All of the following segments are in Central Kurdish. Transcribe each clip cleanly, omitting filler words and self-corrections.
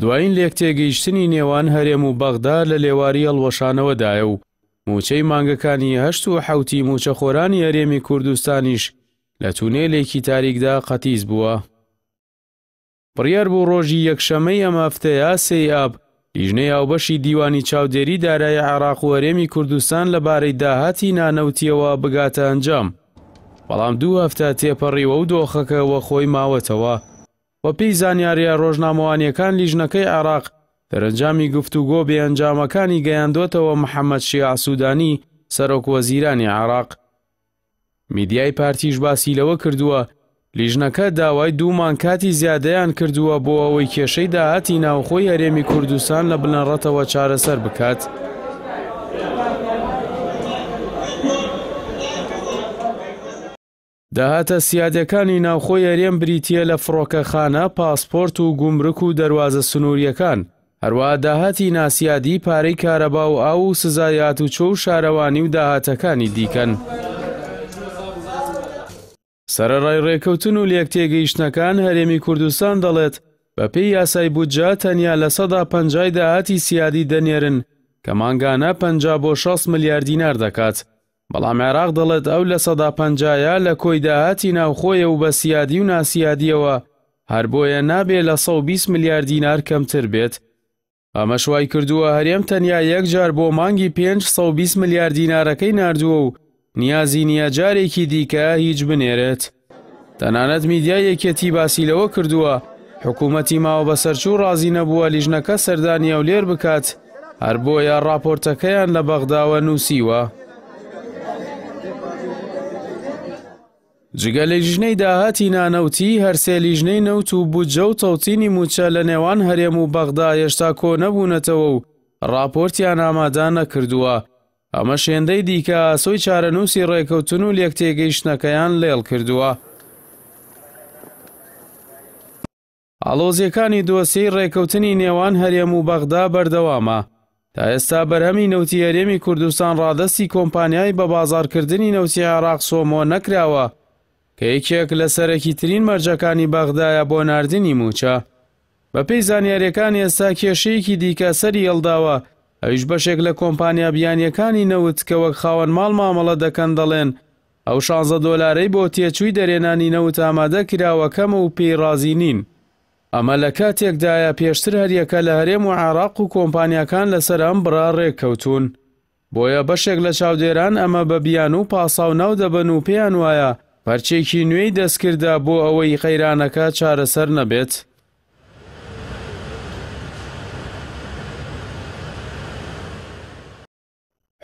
دوایین لێکتێگەیشتنی نێوان هەرێم و بەغدا لە لێواری هەڵوەشانەوەدایە و موچەی مانگەکانی 8 و 7 موچەخۆرانی هەرێمی کوردستانیش لە تونێلێکی تاریکدا قەتیز بووە. بڕیار بوو ڕۆژی یەکشەمەی ئەم هەفتەیە 3 ئاب لیژنەی هاوبەشی دیوانی چاودێری دارای عێراق و هەرێمی کوردستان لەبارەی داهاتی نانەوتیەوە بگاتە ئەنجام. بەڵام 2 هەفتە تێپەڕیوە و دۆخەکەوە خۆی ماوەتەوە. وە پێی زانیاریە ڕۆژنامەوانیەکان لیژنەکەی عێراق دەرەنجامی گفتوگۆ بێئەنجامەکانی گەیاندۆتەوە محەممەد شیع سوودانی سەرۆک وەزیرانی عێراق. میدیای پارتیش باسی لەوە کردووە لیژنەکە داوای 2 مانکاتی زیادەیان کردووە بۆ ئەوەی کێشەی داهاتی ناوخۆی هەرێمی کوردستان لە بنەڕەتەوە چارەسەر بکات. داهاتە سیادەکانی ناوخۆی هەرێم بریتیە لە فڕۆکەخانە، پاسپۆرت و گومرک و دەواازە سنووریەکان، هەروەها داهاتی ناسیادی، پارەی کارەبا و ئاو و سزایات و چۆ و شارەوانی و داهاتەکانی دیکەن. سەرەڕای ڕێکەوتن و لێکتێگەیشتنەکان هەرێمی کوردستان دەڵێت بە پێی یاسای بودجە تەنیا لە 150 داهاتی سیادی دەنێرن کە مانگانە 50 بۆ 60 ملیار دینار دەکات. بەڵام عێراق دەڵێت ئەو لە 150 لە کۆی داهاتی ناوخۆیە و بە سیادی و ناسیادیەوە هەر بۆیە نابێت لە 120 ملیار دینار کەمتر بێت. ئەمە شوای کردووە هەرێم تەنیا یەک جار بۆ مانگی 520 ملیار دینارەکەی ناردووە و نیازی نییە جارێکی دیکە هیچ بنێرێت. تەنانەت میدیای یەکێتی باسی لەوە کردووە حکوومەتی ماوە بەسەرچوو ڕازی نەبووە لیژنەکە سەردانی هەولێر بکات، هەر بۆیە راپۆرتەکەیان لە بەغداوە نووسیوە. جگە لە لیژنەی داهاتی نانەوتی، هەرسێ لیژنەی نەوت و بودجە و تەوتینی موچە لە نێوان هەرێم و بەغدا هێشتا کۆ نەبوونەتەوە و راپۆرتیان ئامادە نەکردووە. ئەمە شێندەی دیکە ئاسۆی چارەنووسی ڕێکەوتن و لێکتێگەیشتنەکەیان لێڵ کردووە. ئاڵۆزیەکانی دۆسیەی ڕێکەوتنی نێوان هەرێم و بەغدا بەردەوامە. تا ئێستا بەرهەمی نەوتی هەرێمی کوردستان ڕادەستی کۆمپانیای بە بازاڕکردنی نەوتی عێراق سۆمۆ نەکراوە کە یەکێک لە سەرەکی ترین مەرجەکانی بەغدایە بۆ ناردنی موچە. بە پێی زانیاریەکان ئێستا کێشەیەکی دیکە سەری هێڵداوە، ئەویش بەشێک لە کۆمپانیا بیانیەکانی نەوت کە وەک خاوەن ماڵ مامەڵە دەکەن دەڵێن ئەو 16 دۆلارەی بۆ تێچووی دەرێنانی نەوت ئامادە کراوەکەمە و پێی ڕازی نین. ئەمە لە کاتێکدایە پێشتر هەریەکە لە هەرێم و عێراق و کۆمپانیاکان لەسەر ئەم بڕا ڕێککەوتون. بۆیە بەشێک لە چاودێران ئەمە بە بیان و پاساو ناو دەبن و پێیان وایە پەرچێکی نوێی دەستکردا بۆ ئەوەی قەیرانەکە چارەسەر نەبێت.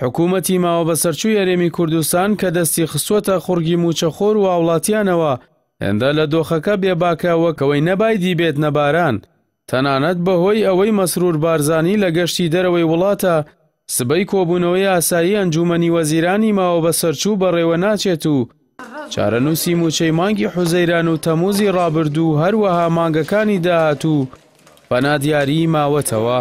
حکوومەتی ماوە بەسەرچووی هەرێمی کوردستان کە دەستی خستووەتە خوڕگی موچەخۆر و هاوڵاتیانەوە هێندە لە دۆخەکە بێباکەوە کەوەی نەبایدی بێت نەباران، تەنانەت بەهۆی ئەوەی مەسرور بارزانی لە گەشتی دەرەوەی وڵاتە سبەی کۆبوونەوەی ئاسایی ئەنجومەنی وەزیرانی ماوە بەسەرچوو بەڕێوە ناچێت و چارەنووسی موچەی مانگی حوزەیران و تەموزی ڕابردوو هەروەها مانگەکانی داهاتوو بەنادیاری ماوەتەوە.